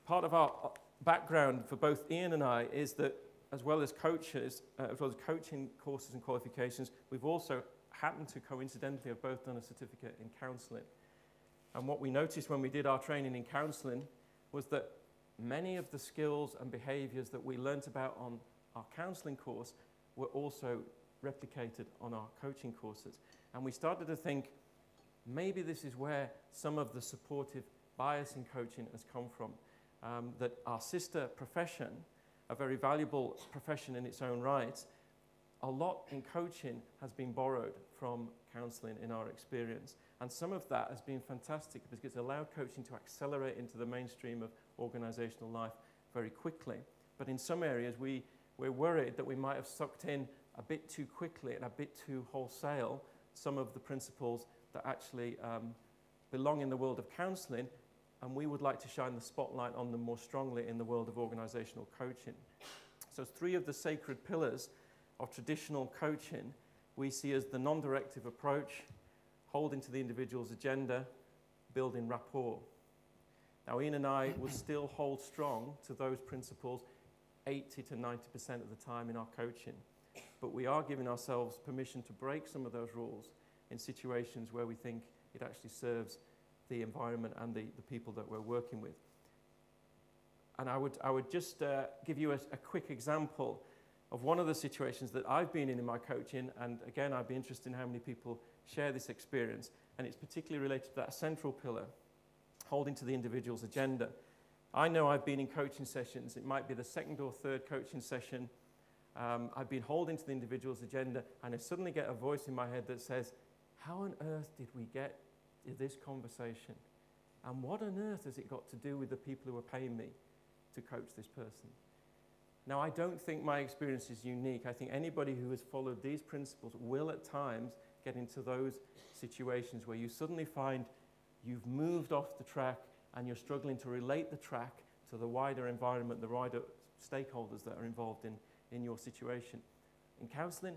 part of our background for both Ian and I is that, as well as coaches, as well as coaching courses and qualifications, we've also happened to coincidentally have both done a certificate in counselling. And what we noticed when we did our training in counselling was that many of the skills and behaviours that we learnt about on our counselling course were also replicated on our coaching courses. And we started to think, maybe this is where some of the supportive bias in coaching has come from. That our sister profession, a very valuable profession in its own right, a lot in coaching has been borrowed from counselling in our experience. And some of that has been fantastic because it's allowed coaching to accelerate into the mainstream of organisational life very quickly. But in some areas, we're worried that we might have sucked in a bit too quickly and a bit too wholesale some of the principles that actually belong in the world of counselling, and we would like to shine the spotlight on them more strongly in the world of organisational coaching. So 3 of the sacred pillars of traditional coaching we see as the non-directive approach, holding to the individual's agenda, building rapport. Now, Ian and I will still hold strong to those principles 80 to 90% of the time in our coaching, but we are giving ourselves permission to break some of those rules in situations where we think it actually serves the environment and the people that we're working with. And I would just give you a quick example of one of the situations that I've been in my coaching, and again, I'd be interested in how many people share this experience, and it's particularly related to that central pillar, holding to the individual's agenda. I know I've been in coaching sessions, it might be the 2nd or 3rd coaching session, I've been holding to the individual's agenda, and I suddenly get a voice in my head that says, how on earth did we get to this conversation? And what on earth has it got to do with the people who are paying me to coach this person? Now, I don't think my experience is unique. I think anybody who has followed these principles will at times get into those situations where you suddenly find you've moved off the track and you're struggling to relate the track to the wider environment, the wider stakeholders that are involved in your situation. In counselling,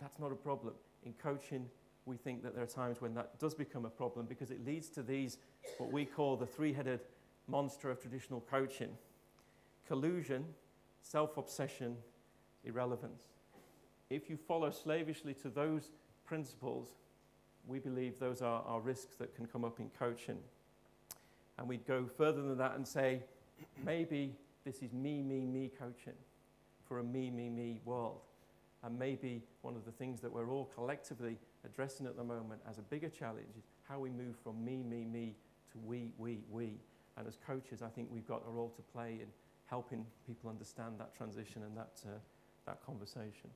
that's not a problem. In coaching, we think that there are times when that does become a problem because it leads to these, what we call the 3-headed monster of traditional coaching: collusion, self-obsession, irrelevance. If you follow slavishly to those principles, we believe those are risks that can come up in coaching. And we'd go further than that and say, maybe this is me coaching for a me world. And maybe one of the things that we're all collectively addressing at the moment as a bigger challenge is how we move from me to we. And as coaches, I think we've got a role to play in helping people understand that transition and that conversation.